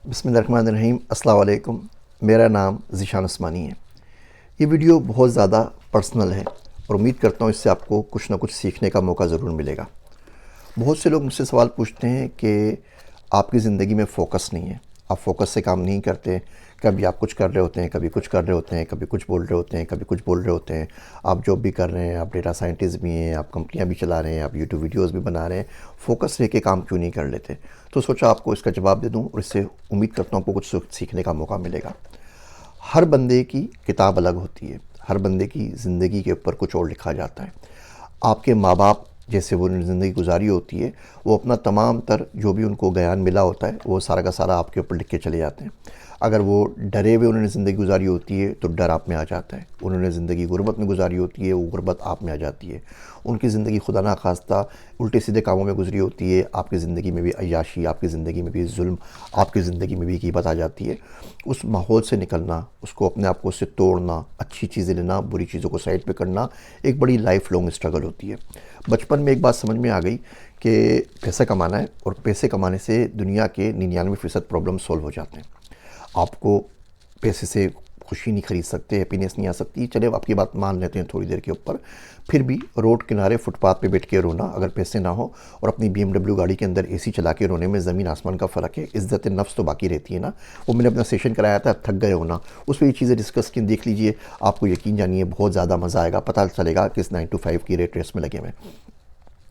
بسم اللہ الرحمن الرحیم۔ السلام علیکم۔ میرا نام ذیشان عثمانی ہے۔ یہ ویڈیو بہت زیادہ پرسنل ہے اور امید کرتا ہوں اس سے آپ کو کچھ نہ کچھ سیکھنے کا موقع ضرور ملے گا۔ بہت سے لوگ مجھ سے سوال پوچھتے ہیں کہ آپ کی زندگی میں فوکس نہیں ہے، آپ فوکس سے کام نہیں کرتے، کبھی آپ کچھ کر رہے ہوتے ہیں، کبھی کچھ کر رہے ہوتے ہیں، کبھی کچھ بول رہے ہوتے ہیں، کبھی کچھ بول رہے ہوتے ہیں۔ آپ جاب بھی کر رہے ہیں، آپ ڈیٹا سائنٹسٹ بھی ہیں، آپ کمپنیاں بھی چلا رہے ہیں، آپ یوٹیوب ویڈیوز بھی بنا رہے ہیں، فوکس رہ کے کام کیوں نہیں کر لیتے؟ تو سوچا آپ کو اس کا جواب دے دوں اور اس سے امید کرتا ہوں آپ کو کچھ سیکھنے کا موقع ملے گا۔ ہر بندے کی کتاب الگ ہوتی ہے، ہر بندے کی زندگی کے اوپر کچھ اور لکھا جاتا ہے۔ آپ کے ماں باپ جیسے وہ زندگی گزاری ہوتی ہے، وہ اپنا تمام تر جو بھی ان کو گیان ملا ہوتا ہے وہ سارا کا سارا آپ کے اوپر لکھ کے چلے جاتے ہیں۔ اگر وہ ڈرے ہوئے انہوں نے زندگی گزاری ہوتی ہے تو ڈر آپ میں آ جاتا ہے، انہوں نے زندگی غربت میں گزاری ہوتی ہے وہ غربت آپ میں آ جاتی ہے، ان کی زندگی خدا نخواستہ الٹے سیدھے کاموں میں گزری ہوتی ہے، آپ کی زندگی میں بھی عیاشی، آپ کی زندگی میں بھی ظلم، آپ کی زندگی میں بھی غیبت آ جاتی ہے۔ اس ماحول سے نکلنا، اس کو اپنے آپ کو اس سے توڑنا، اچھی چیزیں لینا، بری چیزوں کو سائڈ پہ کرنا ایک بڑی لائف لانگ اسٹرگل ہوتی ہے۔ بچپن میں ایک بات سمجھ میں آ گئی کہ پیسہ کمانا ہے اور پیسے کمانے سے دنیا کے 99% پرابلم سولو ہو جاتے ہیں۔ آپ کو پیسے سے خوشی نہیں خرید سکتے، ہیپینس نہیں آ سکتی، چلے آپ کی بات مان لیتے ہیں تھوڑی دیر کے اوپر، پھر بھی روڈ کنارے فٹ پاتھ پہ بیٹھ کے رونا اگر پیسے نہ ہو اور اپنی BMW گاڑی کے اندر AC چلا کے رونے میں زمین آسمان کا فرق ہے۔ عزت نفس تو باقی رہتی ہے نا، وہ میں نے اپنا سیشن کرایا تھا تھک گئے ہونا، اس پہ یہ چیزیں ڈسکس کی، دیکھ لیجئے، آپ کو یقین جانیے بہت زیادہ مزہ آئے گا، پتہ چلے گا کہ اس 9 to 5 کی ریٹ ریس میں لگے ہوئے ہیں۔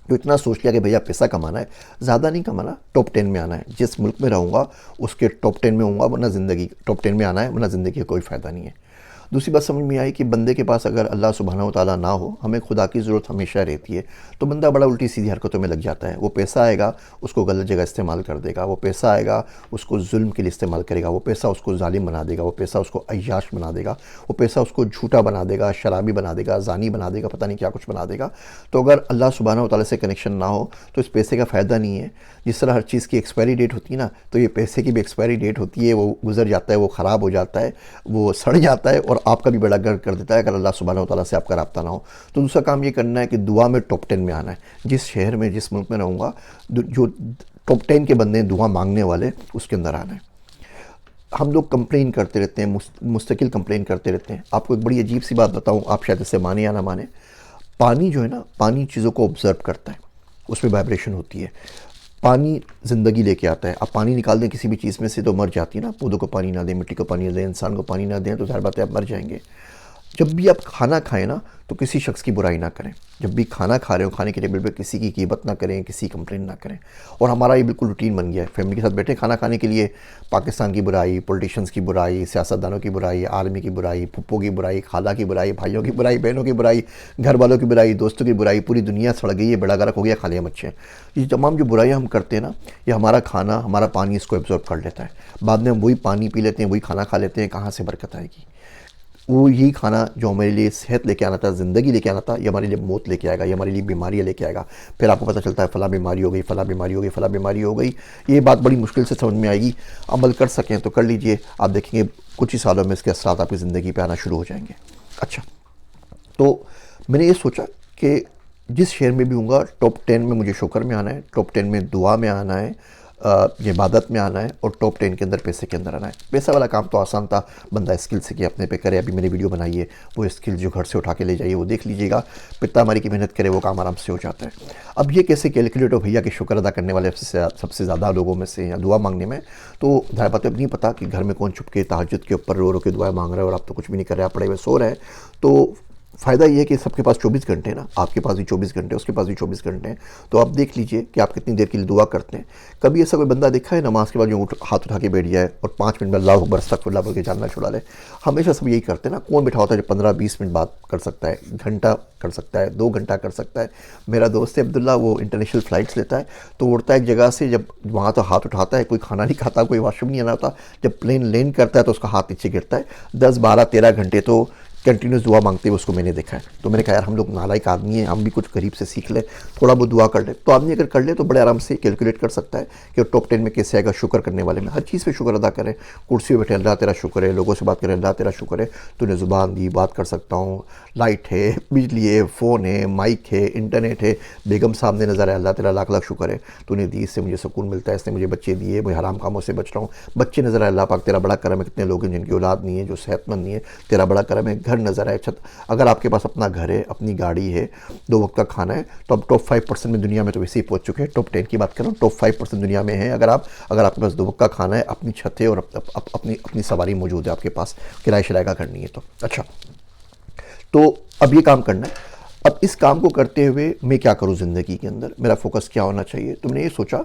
تو اتنا سوچ لیا کہ بھیا پیسہ کمانا ہے، زیادہ نہیں کمانا، ٹاپ 10 میں آنا ہے، جس ملک میں رہوں گا اس کے ٹاپ 10 میں ہوں گا، ورنہ زندگی ٹاپ 10 میں آنا ہے، ورنہ زندگی کا کوئی فائدہ نہیں ہے۔ دوسری بات سمجھ میں آئی کہ بندے کے پاس اگر اللہ سبحانہ و تعالیٰ نہ ہو، ہمیں خدا کی ضرورت ہمیشہ رہتی ہے، تو بندہ بڑا الٹی سیدھی حرکتوں میں لگ جاتا ہے۔ وہ پیسہ آئے گا اس کو غلط جگہ استعمال کر دے گا، وہ پیسہ آئے گا اس کو ظلم کے لیے استعمال کرے گا، وہ پیسہ اس کو ظالم بنا دے گا، وہ پیسہ اس کو عیاش بنا دے گا، وہ پیسہ اس کو جھوٹا بنا دے گا، شرابی بنا دے گا، زانی بنا دے گا، پتہ نہیں کیا کچھ بنا دے گا۔ تو اگر اللہ سبحانہ و تعالیٰ سے کنیکشن نہ ہو تو اس پیسے کا فائدہ نہیں ہے۔ جس طرح ہر چیز کی ایکسپائری ڈیٹ ہوتی ہے نا، تو یہ پیسے کی بھی ایکسپائری ڈیٹ ہوتی ہے، وہ گزر جاتا ہے، وہ خراب ہو جاتا ہے، وہ سڑ جاتا ہے اور آپ کا بھی بیڑا گرک کر دیتا ہے اگر اللہ سبحانہ و تعالیٰ سے آپ کا رابطہ نہ ہو۔ تو دوسرا کام یہ کرنا ہے کہ دعا میں ٹاپ 10 میں آنا ہے۔ جس شہر میں جس ملک میں رہوں گا، جو ٹاپ 10 کے بندے ہیں دعا مانگنے والے، اس کے اندر آنا ہے۔ ہم لوگ کمپلین کرتے رہتے ہیں، مستقل کمپلین کرتے رہتے ہیں۔ آپ کو ایک بڑی عجیب سی بات بتاؤں، آپ شاید اسے مانیں یا نہ مانیں، پانی جو ہے نا، پانی چیزوں کو آبزرو کرتا ہے، اس میں وائبریشن ہوتی ہے۔ پانی زندگی لے کے آتا ہے۔ آپ پانی نکال دیں کسی بھی چیز میں سے تو مر جاتی ہے نا، پودوں کو پانی نہ دیں، مٹی کو پانی نہ دیں، انسان کو پانی نہ دیں تو ظاہر بات ہے آپ مر جائیں گے۔ جب بھی آپ کھانا کھائیں نا تو کسی شخص کی برائی نہ کریں، جب بھی کھانا کھا رہے ہو کھانے کے ٹیبل پہ کسی کی غیبت نہ کریں، کسی کمپلین نہ کریں۔ اور ہمارا یہ بالکل روٹین بن گیا ہے، فیملی کے ساتھ بیٹھے کھانا کھانے کے لیے، پاکستان کی برائی، پولیٹیشنز کی برائی، سیاستدانوں کی برائی، آرمی کی برائی، پھپھو کی برائی، خالہ کی برائی، بھائیوں کی برائی، بہنوں کی برائی، گھر والوں کی برائی، دوستوں کی برائی، پوری دنیا سڑ گئی ہے، بیڑا غرق ہو گیا، خالیاں مچھیں۔ یہ تمام جو برائیاں ہم کرتے ہیں نا، یہ ہمارا کھانا، ہمارا پانی اس کو ایبزورب کر لیتا ہے، بعد میں ہم وہی پانی پی لیتے ہیں، وہی کھانا کھا لیتے ہیں، کہاں سے برکت آئے گی؟ وہ یہی کھانا جو ہمارے لیے صحت لے کے آنا تھا، زندگی لے کے آنا تھا، یہ ہمارے لیے موت لے کے آئے گا، یہ ہمارے لیے بیماریاں لے کے آئے گا۔ پھر آپ کو پتہ چلتا ہے فلاں بیماری ہو گئی، فلاں بیماری ہو گئی، فلاں بیماری ہو گئی۔ یہ بات بڑی مشکل سے سمجھ میں آئے گی، عمل کر سکیں تو کر لیجئے، آپ دیکھیں گے کچھ ہی سالوں میں اس کے اثرات آپ کی زندگی پہ آنا شروع ہو جائیں گے۔ اچھا، تو میں نے یہ سوچا کہ جس شہر میں بھی ہوں گا، ٹاپ 10 میں مجھے شکر میں آنا ہے، ٹاپ 10 میں دعا میں آنا ہے، عبادت میں آنا ہے، اور ٹاپ 10 کے اندر پیسے کے اندر آنا ہے۔ پیسہ والا کام تو آسان تھا، بندہ اسکل سے کہ اپنے پہ کرے، ابھی میں نے ویڈیو بنائی ہے، وہ اسکل جو گھر سے اٹھا کے لے جائیے، وہ دیکھ لیجیے گا، پتا ہماری کی محنت کرے وہ کام آرام سے ہو جاتا ہے۔ اب یہ کیسے کیلکولیٹ ہو بھیا کہ شکر ادا کرنے والے سب سے زیادہ لوگوں میں سے، یا دعا مانگنے میں، تو ظاہر بات ہے اب نہیں پتا کہ گھر میں کون چھپ کے تہجد کے اوپر رو رو کے دعائیں مانگ رہا ہے اور آپ تو کچھ بھی نہیں کر رہے، آپ پڑے ہوئے سو رہے ہیں۔ تو فائدہ یہ ہے کہ سب کے پاس 24 گھنٹے ہیں نا، آپ کے پاس بھی 24 گھنٹے، اس کے پاس بھی 24 گھنٹے ہیں، تو آپ دیکھ لیجئے کہ آپ کتنی دیر کے لیے دعا کرتے ہیں۔ کبھی ایسا کوئی بندہ دیکھا ہے نماز کے بعد جو ہاتھ اٹھا کے بیٹھ جائے اور 5 منٹ میں اللہ اکبر استغفر اللہ بول کے جاننا چھڑا لے؟ ہمیشہ سب یہی کرتے ہیں نا، کون بیٹھا ہوتا ہے جو 15-20 منٹ بات کر سکتا ہے، گھنٹہ کر سکتا ہے، 2 گھنٹہ کر سکتا ہے؟ میرا دوست ہے عبداللہ، وہ انٹرنیشنل فلائٹس لیتا ہے، تو اڑتا ہے ایک جگہ سے، جب وہاں تو ہاتھ اٹھاتا ہے، کوئی کھانا نہیں کھاتا، کوئی واش روم نہیں آنا ہوتا، جب پلین لینڈ کرتا ہے تو اس کا ہاتھ نیچے گرتا ہے۔ 10 12 13 گھنٹے تو کنٹینیوس دعا مانگتے ہوئے اس کو میں نے دیکھا ہے. تو میں نے کہا یار ہم لوگ نالائق آدمی ہیں, ہم بھی کچھ غریب سے سیکھ لیں, تھوڑا بہت دعا کر لیں. تو آدمی اگر کر لے تو بڑے آرام سے کیلکولیٹ کر سکتا ہے کہ ٹاپ 10 میں کیسے آئے گا. شکر کرنے والے میں ہر چیز پہ شکر ادا کریں. کرسی پہ بیٹھے اللہ تیرا شکر ہے, لوگوں سے بات کریں اللہ تیرا شکر ہے, تو نے زبان دی, بات کر سکتا ہوں, لائٹ ہے, بجلی ہے, فون ہے, مائک ہے, انٹرنیٹ ہے, بیگم سامنے نظر ہے, اللہ تیرا لاکھ لاکھ شکر ہے, تو نے دی, اس سے مجھے سکون ملتا ہے, اس نے مجھے بچے دیے, میں حرام کاموں سے بچ رہا ہوں, بچے نظر آئے, اللہ پاک تیرا بڑا کرم ہے. کتنے لوگ ہیں جن کی اولاد نہیں ہے, جو صحت مند نہیں ہے, تیرا بڑا کرم ہے. گھر نظر آئے, چھت, اگر آپ کے پاس اپنا گھر ہے, اپنی گاڑی ہے, 2 وقت کا کھانا ہے, تو اب ٹاپ 5% میں دنیا میں تو ویسے ہی پہنچ چکے ہیں. ٹاپ 10 کی بات کروں, ٹاپ 5% دنیا میں ہیں. اگر آپ کے پاس 2 وقت کا کھانا ہے, اپنی چھت ہے اور اپنی سواری موجود ہے آپ کے پاس, کرائے شرائے کا گھر نہیں ہے تو اچھا. تو اب یہ کام کرنا ہے. اب اس کام کو کرتے ہوئے میں کیا کروں زندگی کے اندر, میرا فوکس کیا ہونا چاہیے. تو میں نے یہ سوچا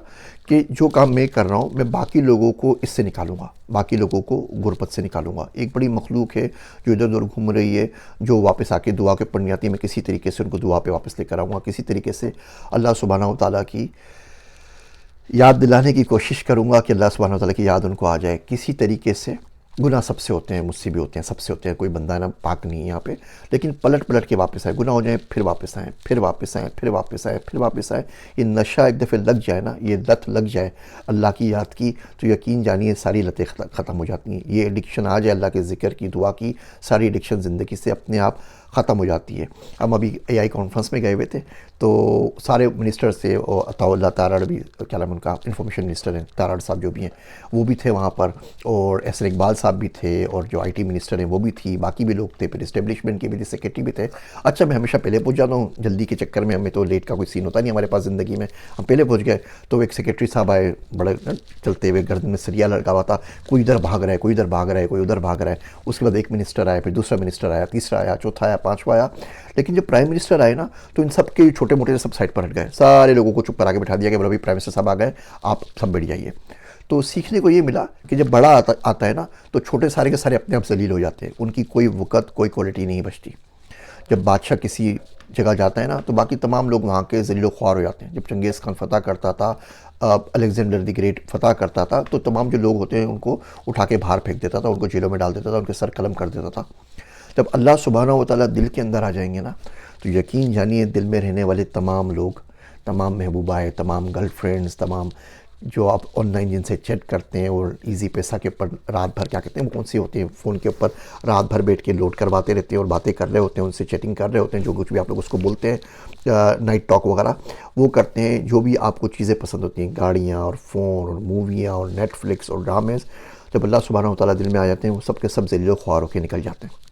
کہ جو کام میں کر رہا ہوں میں باقی لوگوں کو اس سے نکالوں گا, باقی لوگوں کو غربت سے نکالوں گا. ایک بڑی مخلوق ہے جو ادھر ادھر گھوم رہی ہے, جو واپس آ کے دعا کے پڑھنی آتی ہے, میں کسی طریقے سے ان کو دعا پہ واپس لے کر آؤں گا. کسی طریقے سے اللہ سبحانہ و تعالیٰ کی یاد دلانے کی کوشش کروں گا کہ اللہ سبحانہ و تعالیٰ کی یاد ان کو آ جائے. کسی طریقے سے گناہ سب سے ہوتے ہیں, مجھ سے بھی ہوتے ہیں, سب سے ہوتے ہیں, کوئی بندہ نا پاک نہیں ہے یہاں پہ, لیکن پلٹ کے واپس آئے. گناہ ہو جائیں پھر واپس آئیں, پھر واپس آئیں, پھر واپس آئیں, پھر واپس آئیں. یہ نشہ ایک دفعہ لگ جائے نا, یہ لت لگ جائے اللہ کی یاد کی, تو یقین جانیے ساری لتیں ختم ہو جاتی ہیں. یہ ایڈکشن آ جائے اللہ کے ذکر کی, دعا کی, ساری ایڈکشن زندگی سے اپنے آپ ختم ہو جاتی ہے. ہم ابھی اے آئی کانفرنس میں گئے ہوئے تھے, تو سارے منسٹر سے, اور عطاء اللہ تارڑ بھی, کیا نام ان کا, انفارمیشن منسٹر ہیں, تارڑ صاحب جو بھی ہیں وہ بھی تھے وہاں پر, اور احسن اقبال صاحب بھی تھے, اور جو آئی ٹی منسٹر ہیں وہ بھی تھی, باقی بھی لوگ تھے, پھر اسٹیبلشمنٹ کے بھی سیکرٹری بھی تھے. اچھا میں ہمیشہ پہلے پہنچ جاتا ہوں, جلدی کے چکر میں ہمیں تو لیٹ کا کوئی سین ہوتا نہیں ہمارے پاس زندگی میں, ہم پہلے پہنچ گئے. تو ایک سیکرٹری صاحب آئے, بڑے چلتے ہوئے, گردن میں سریا لڑکا ہوا تھا, کوئی ادھر بھاگ رہا ہے, کوئی ادھر بھاگ رہا ہے, کوئی ادھر بھاگ رہا ہے. اس کے بعد ایک منسٹر آیا, پھر دوسرا منسٹر آیا, تیسرا آیا, چوتھا آیا, پانچواں آیا. لیکن جب پرائم منسٹر آئے نا, تو ان سب کے چھوٹے موٹے سب سائڈ پر ہٹ گئے. سارے لوگوں کو چپ کرا کے بٹھا دیا کہ بھائی پرائم منسٹر صاحب آ گئے, آپ سب بیٹھ جائیے. تو سیکھنے کو یہ ملا کہ جب بڑا آتا ہے نا, تو چھوٹے سارے کے سارے اپنے آپ ذلیل ہو جاتے ہیں, ان کی کوئی وقت, کوئی کوالٹی نہیں بچتی. جب بادشاہ کسی جگہ جاتا ہے نا, تو باقی تمام لوگ وہاں کے ذلیل و خوار ہو جاتے ہیں. جب چنگیز خان فتح کرتا تھا, الیگزینڈر دی گریٹ فتح کرتا تھا, تو تمام جو لوگ ہوتے ہیں ان کو اٹھا کے باہر پھینک دیتا تھا, ان کو جیلوں میں ڈال دیتا تھا, ان کے سر قلم کر دیتا تھا. جب اللہ سبحانہ و تعالیٰ دل کے اندر آ جائیں گے نا, تو یقین جانیے دل میں رہنے والے تمام لوگ, تمام محبوبائیں, تمام گرل فرینڈز, تمام جو آپ آن لائن جن سے چیٹ کرتے ہیں, اور ایزی پیسہ کے اوپر رات بھر, کیا کہتے ہیں وہ کون سی ہوتے ہیں, فون کے اوپر رات بھر بیٹھ کے لوڈ کرواتے رہتے ہیں اور باتیں کر رہے ہوتے ہیں, ان سے چیٹنگ کر رہے ہوتے ہیں, جو کچھ بھی آپ لوگ اس کو بولتے ہیں نائٹ ٹاک وغیرہ, وہ کرتے ہیں. جو بھی آپ کو چیزیں پسند ہوتی ہیں, گاڑیاں اور فون اور موویاں اور نیٹ فلکس اور ڈرامز, جب اللہ سبحانہ و تعالیٰ دل میں آ جاتے ہیں, وہ سب کے سب ذلیل و خوار ہو کے نکل جاتے ہیں.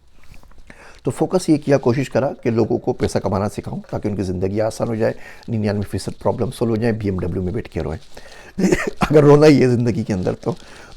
تو فوکس یہ کیا, کوشش کرا کہ لوگوں کو پیسہ کمانا سکھاؤں تاکہ ان کی زندگی آسان ہو جائے, 99% پرابلم سولو ہو جائیں, BMW میں بیٹھ کے روئیں. اگر رونا ہی ہے زندگی کے اندر تو.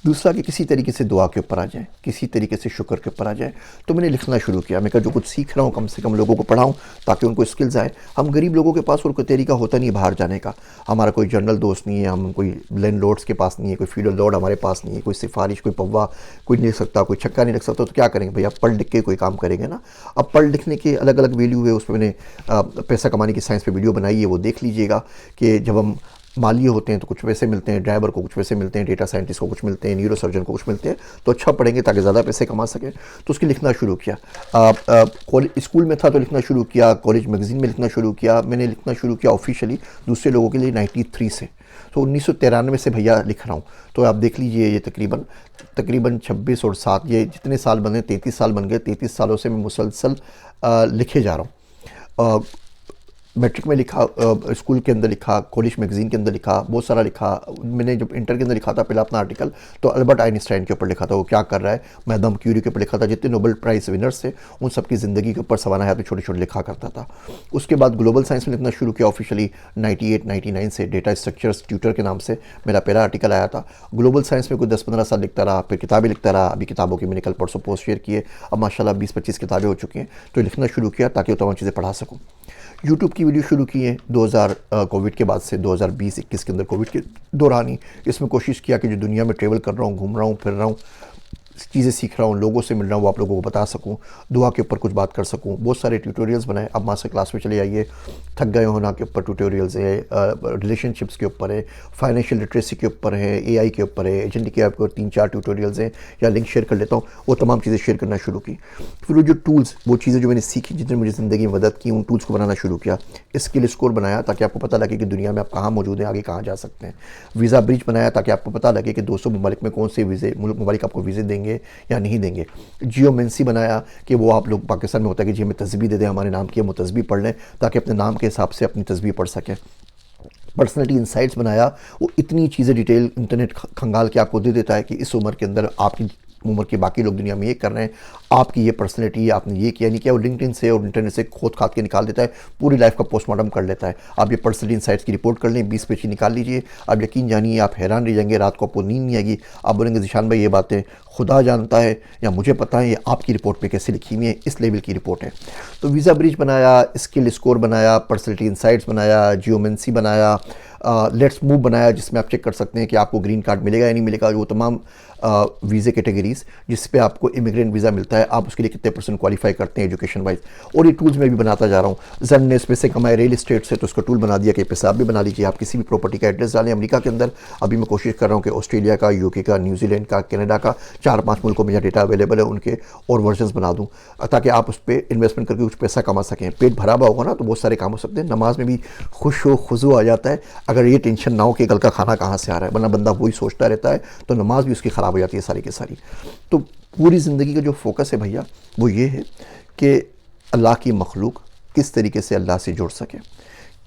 دوسرا کہ کسی طریقے سے دعا کے اوپر آ جائیں, کسی طریقے سے شکر کے اوپر آ جائیں. تو میں نے لکھنا شروع کیا. میں کہا جو کچھ سیکھ رہا ہوں کم سے کم لوگوں کو پڑھاؤں تاکہ ان کو اسکلز آئیں. ہم غریب لوگوں کے پاس اور کوئی طریقہ ہوتا نہیں ہے باہر جانے کا. ہمارا کوئی جنرل دوست نہیں ہے, ہم کوئی لینڈ لارڈس کے پاس نہیں ہے, کوئی فیوڈل لارڈ ہمارے پاس نہیں ہے, کوئی سفارش, کوئی پوا کوئی نہیں لکھ سکتا, کوئی چھکا نہیں لکھ سکتا. تو کیا کریں گے بھئی, آپ پڑھ لکھ کے کوئی کام کریں گے نا. اب پڑھ لکھنے کے الگ الگ ویلیو ہے, اس پہ میں نے پیسہ کمانے کی سائنس پہ ویڈیو بنائی ہے, وہ دیکھ لیجئے گا کہ جب ہم مالی ہوتے ہیں تو کچھ پیسے ملتے ہیں, ڈرائیور کو کچھ پیسے ملتے ہیں, ڈیٹا سائنٹسٹ کو کچھ ملتے ہیں, نیورو سرجن کو کچھ ملتے ہیں. تو اچھا پڑھیں گے تاکہ زیادہ پیسے کما سکیں. تو اس کی لکھنا شروع کیا. اسکول میں تھا تو لکھنا شروع کیا, کالج میگزین میں لکھنا شروع کیا. میں نے لکھنا شروع کیا آفیشیلی دوسرے لوگوں کے لیے 93 سے. تو 1993 سے بھیا لکھ رہا ہوں. تو آپ دیکھ لیجئے یہ تقریباً 26 اور 7, یہ جتنے سال بنے 33 سال بن گئے. 33 سالوں سے میں مسلسل لکھے جا رہا ہوں. میٹرک میں لکھا, اسکول کے اندر لکھا, کالج میگزین کے اندر لکھا, بہت سارا لکھا. میں نے جب انٹر کے اندر لکھا تھا پہلا اپنا آرٹیکل, تو البرٹ آئن اسٹائن کے اوپر لکھا تھا, وہ کیا کر رہا ہے. میڈم کیوری کے اوپر لکھا تھا. جتنے نوبل پرائز ونرز تھے ان سب کی زندگی کے اوپر سوانح میں چھوٹے چھوٹے لکھا کرتا تھا. اس کے بعد گلوبل سائنس میں لکھنا شروع کیا آفیشیلی 98-99 سے. ڈیٹا اسٹرکچرز ٹیوٹر کے نام سے میرا پہلا آرٹیکل آیا تھا. گلوبل سائنس میں کوئی 10-15 سال لکھتا رہا, پھر کتابیں لکھتا رہا. ابھی کتابوں کی میں نے کل پرسوں پوسٹ شیئر کیے, اب ماشاءاللہ 20-25 کتابیں ہو چکی ہیں. تو لکھنا شروع کیا تاکہ وہ تمام چیزیں پڑھا سکوں. یوٹیوب کی ویڈیو شروع کی ہیں کووڈ کے بعد سے, 2020-21 کے اندر کووڈ کے دوران ہی. اس میں کوشش کیا کہ جو دنیا میں ٹریول کر رہا ہوں, گھوم رہا ہوں, پھر رہا ہوں, چیزیں سیکھ رہا ہوں، لوگوں سے مل رہا ہوں، وہ آپ لوگوں کو بتا سکوں، دعا کے اوپر کچھ بات کر سکوں. بہت سارے ٹیوٹوریلز بنائے. اب ماسٹر کلاس میں چلے آئیے. تھک گئے ہونا کے اوپر ٹیوٹوریلز ہیں، ریلیشن شپس کے اوپر ہے، فائنینشیل لٹریسی کے اوپر ہے، اے آئی کے اوپر ہے، ایجنٹ کے اوپر 3-4 ٹیوٹوریلز ہیں. یا لنک شیئر کر لیتا ہوں. وہ تمام چیزیں شیئر کرنا شروع کی. پھر وہ جو ٹولز، وہ چیزیں جو میں نے سیکھی، جتنے مجھے زندگی میں مدد کی، ان ٹولز کو بنانا شروع کیا. اسکل اسکور بنایا تاکہ آپ کو پتہ لگے کہ دنیا میں آپ کہاں موجود ہیں، آگے کہاں جا سکتے ہیں. ویزا برج بنایا تاکہ آپ کو پتہ لگے کہ 200 ممالک میں کون سے ممالک آپ کو ویزے دیں گے یا نہیں دیں گے. جیومنسی بنایا کہ وہ آپ لوگ پاکستان میں ہوتا ہے کہ جی ہمیں تسبیح دے دیں ہمارے نام کی، ہم وہ تسبیح پڑھ لیں تاکہ اپنے نام کے حساب سے اپنی تسبیح پڑھ سکیں. پرسنالٹی انسائٹس بنایا. وہ اتنی چیزیں ڈیٹیل انٹرنیٹ کھنگال کے آپ کو دے دیتا ہے کہ اس عمر کے اندر آپ کی عمر کے باقی لوگ دنیا میں یہ کر رہے ہیں، آپ کی یہ پرسنالٹی، آپ نے یہ کیا نہیں کیا. وہ لنکڈ سے اور انٹرنیٹ سے کھود کھاد کے نکال دیتا ہے، پوری لائف کا پوسٹ مارٹم کر لیتا ہے. آپ یہ پرسنالٹی انسائٹس کی رپورٹ کر لیں، 20 پیج کی نکال لیجئے. آپ یقین جانیے آپ حیران رہ جائیں گے، رات کو آپ کو نیند نہیں آئے گی. آپ بولیں گے ذیشان بھائی یہ باتیں خدا جانتا ہے یا مجھے پتہ ہے، یہ آپ کی رپورٹ پہ کیسے لکھی ہوئی ہے، اس لیول کی رپورٹ ہے. تو ویزا برج بنایا، اسکل اسکور بنایا، پرسنالٹی انسائٹس بنایا، جیومنسی بنایا، لیٹس موو بنایا جس میں آپ چیک کر سکتے ہیں کہ آپ کو گرین کارڈ ملے گا یا نہیں ملے گا. وہ تمام ویزے کیٹیگریز جس پہ آپ کو امیگرینٹ ویزا ملتا ہے، آپ اس کے لیے کتنے پرسنٹ کوالیفائی کرتے ہیں ایجوکیشن وائز. اور یہ ٹولز میں بھی بناتا جا رہا ہوں. زن نے اس پیسے کمائے ریل اسٹیٹ سے، تو اس کا ٹول بنا دیا کہ پیسہ آپ بھی بنا لیجیے. آپ کسی بھی پراپرٹی کا ایڈریس ڈالیں امریکہ کے اندر. ابھی میں کوشش کر رہا ہوں کہ آسٹریلیا کا، یو کے کا، نیوزی لینڈ کا، کینیڈا کا، 4-5 ملکوں میں جہاں ڈیٹا اویلیبل ہے ان کے اور ورژنز بنا دوں تاکہ آپ اس پہ انویسٹمنٹ کر کے کچھ پیسہ کما سکیں. پیٹ بھرا ہوا ہوگا نا تو بہت سارے کام ہو سکتے ہیں. نماز میں بھی خوش و خضوع آ جاتا ہے اگر یہ ٹینشن نہ ہو کہ کل کا کھانا کہاں سے آ رہا ہے، ورنہ بندہ وہی سوچتا رہتا ہے تو نماز بھی اس کی خراب ہو جاتی ہے ساری کی ساری. تو پوری زندگی کا جو فوکس ہے بھیا وہ یہ ہے کہ اللہ کی مخلوق کس طریقے سے اللہ سے جڑ سکے،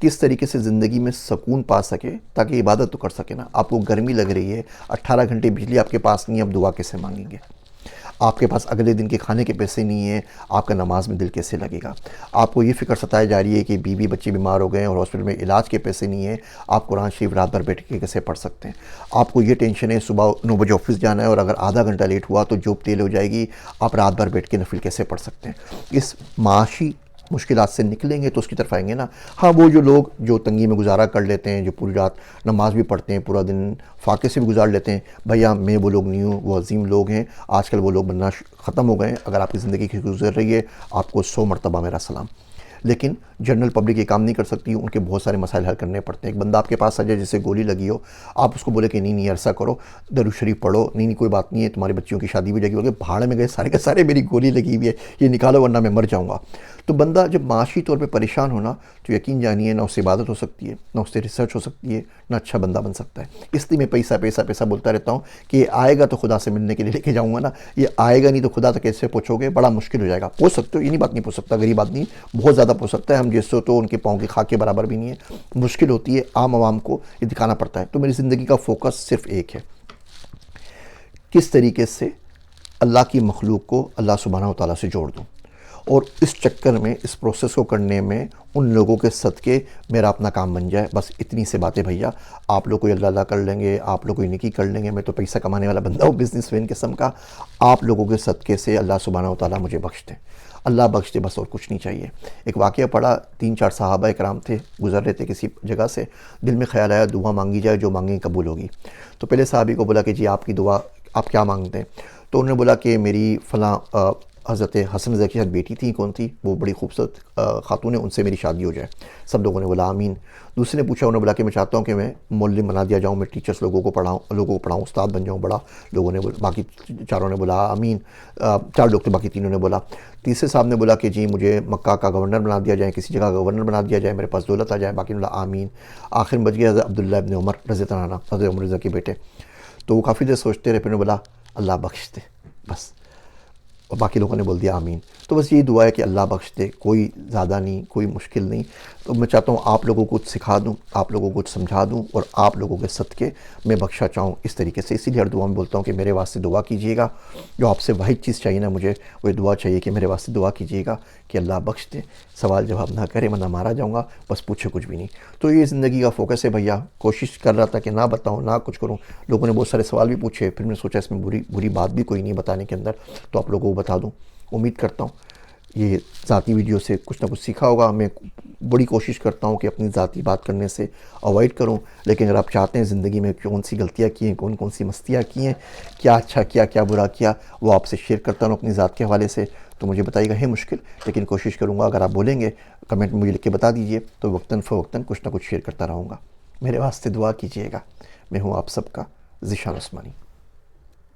کس طریقے سے زندگی میں سکون پا سکے تاکہ عبادت تو کر سکے نا. آپ کو گرمی لگ رہی ہے، 18 گھنٹے بجلی آپ کے پاس نہیں ہے، اب دعا کیسے مانگیں گے؟ آپ کے پاس اگلے دن کے کھانے کے پیسے نہیں ہیں، آپ کا نماز میں دل کیسے لگے گا؟ آپ کو یہ فکر ستائے جا رہی ہے کہ بیوی بچے بیمار ہو گئے ہیں اور ہاسپٹل میں علاج کے پیسے نہیں ہیں، آپ قرآن شریف رات بھر بیٹھ کے کیسے پڑھ سکتے ہیں؟ آپ کو یہ ٹینشن ہے صبح 9 بجے آفس جانا ہے اور اگر آدھا گھنٹہ لیٹ ہوا تو جوب تیل ہو جائے گی، آپ رات بھر بیٹھ کے نفل کیسے پڑھ سکتے ہیں؟ اس معاشی مشکلات سے نکلیں گے تو اس کی طرف آئیں گے نا. ہاں وہ جو لوگ جو تنگی میں گزارا کر لیتے ہیں، جو پوری رات نماز بھی پڑھتے ہیں، پورا دن فاقے سے بھی گزار لیتے ہیں، بھیا میں وہ لوگ نہیں ہوں، وہ عظیم لوگ ہیں. آج کل وہ لوگ بننا ختم ہو گئے ہیں. اگر آپ کی زندگی کی گزر رہی ہے آپ کو 100 مرتبہ میرا سلام. لیکن جنرل پبلک یہ کام نہیں کر سکتی، ان کے بہت سارے مسائل حل کرنے پڑتے ہیں. ایک بندہ آپ کے پاس آ جائے جسے گولی لگی ہو، آپ اس کو بولے کہ نہیں عرصہ کرو، درود شریف پڑھو، نہیں کوئی بات نہیں ہے، تمہارے بچیوں کی شادی بھی ہو جائے گی. بولے بھاڑ میں گئے سارے کے سارے، میری گولی لگی ہوئی ہے، یہ نکالو ورنہ میں مر جاؤں گا. تو بندہ جب معاشی طور پہ پریشان ہونا تو یقین جانیے نہ اس سے عبادت ہو سکتی ہے، نہ اس سے ریسرچ ہو سکتی ہے، نہ اچھا بندہ بن سکتا ہے. اس لیے میں پیسہ پیسہ پیسہ بولتا رہتا ہوں کہ یہ آئے گا تو خدا سے ملنے کے لیے لے کے جاؤں گا نا، یہ آئے گا نہیں تو خدا تک کیسے پہنچو گے؟ بڑا مشکل ہو جائے گا. پہنچ سکتے ہو، یہ نہیں بات نہیں پہنچ سکتا، غریب آدمی بہت زیادہ پہنچ سکتا ہے. ہم جیسے تو ان کے پاؤں کے خاک کے برابر بھی نہیں ہے. مشکل ہوتی ہے، عام عوام کو یہ دکھانا پڑتا ہے. تو میری زندگی کا فوکس صرف ایک ہے، کس طریقے سے اللہ کی مخلوق کو اللہ سبحانہ و تعالیٰ سے جوڑ دوں. اور اس چکر میں، اس پروسیس کو کرنے میں ان لوگوں کے صدقے میرا اپنا کام بن جائے. بس اتنی سے باتیں بھیا. آپ لوگ کوئی اللہ کر لیں گے، آپ لوگ کوئی نیکی کر لیں گے. میں تو پیسہ کمانے والا بندہ ہوں، بزنس مین قسم کا. آپ لوگوں کے صدقے سے اللہ سبحانہ و تعالیٰ مجھے بخش دے، اللہ بخش دے، بس اور کچھ نہیں چاہیے. ایک واقعہ پڑھا، 3-4 صحابہ اکرام تھے، گزر رہے تھے کسی جگہ سے. دل میں خیال آیا دعا مانگی جائے، جو مانگیں قبول ہوگی. تو پہلے صحابی کو بولا کہ جی آپ کی دعا آپ کیا مانگتے ہیں؟ تو انہوں نے بولا کہ میری فلاں حضرت حسن رضا کی بیٹی تھی، کون تھی وہ، بڑی خوبصورت خاتون ہے، ان سے میری شادی ہو جائے. سب لوگوں نے بولا آمین. دوسرے نے پوچھا، انہوں نے بولا کہ میں چاہتا ہوں کہ میں معلم بنا دیا جاؤں، میں ٹیچرس لوگوں کو پڑھاؤں، استاد بن جاؤں بڑا. لوگوں نے بولا، باقی چاروں نے بولا آمین. 4 لوگ تھے، باقی تینوں نے بولا. تیسرے صاحب نے بولا کہ جی مجھے مکہ کا گورنر بنا دیا جائے، کسی جگہ کا گورنر بنا دیا جائے، میرے پاس دولت آ جائے. باقی نے بولا آمین. آخر میں بچ گیا حضرت عبداللہ ابن عمر رضی اللہ عنہ، حضرت عمر رضا کے بیٹے. تو وہ کافی دیر سوچتے رہے، پھر نے بولا اللہ بخش دے بس. اور باقی لوگوں نے بول دیا آمین. تو بس یہی دعا ہے کہ اللہ بخش دے، کوئی زیادہ نہیں، کوئی مشکل نہیں. تو میں چاہتا ہوں آپ لوگوں کو کچھ سکھا دوں، آپ لوگوں کو کچھ سمجھا دوں، اور آپ لوگوں کے صدقے میں بخشا چاہوں اس طریقے سے. اسی لیے ہر دعا میں بولتا ہوں کہ میرے واسطے دعا کیجیے گا. جو آپ سے واحد چیز چاہیے نا مجھے، وہ دعا چاہیے کہ میرے واسطے دعا کیجیے گا کہ اللہ بخش دے. سوال جواب نہ کرے ورنہ مارا جاؤں گا، بس پوچھے کچھ بھی نہیں. تو یہ زندگی کا فوکس ہے بھیا. کوشش کر رہا تھا کہ نہ بتاؤں، نہ کچھ کروں. لوگوں نے بہت سارے سوال بھی پوچھے، پھر میں نے سوچا اس میں بری بات بھی کوئی نہیں بتانے کے اندر، تو آپ لوگوں کو بتا دوں. امید کرتا ہوں یہ ذاتی ویڈیو سے کچھ نہ کچھ سیکھا ہوگا. میں بڑی کوشش کرتا ہوں کہ اپنی ذاتی بات کرنے سے اوائڈ کروں، لیکن اگر آپ چاہتے ہیں زندگی میں کون سی غلطیاں کی ہیں، کون کون سی مستیاں کی ہیں، کیا اچھا کیا کیا برا کیا، وہ آپ سے شیئر کرتا ہوں اپنی ذات کے حوالے سے، تو مجھے بتائیے گا ہے مشکل، لیکن کوشش کروں گا اگر آپ بولیں گے، کمنٹ میں مجھے لکھ کے بتا دیجئے، تو وقتاً فوقتاً کچھ نہ کچھ شیئر کرتا رہوں گا۔ میرے واسطے دعا کیجئے گا۔ میں ہوں آپ سب کا ذیشان عثمانی۔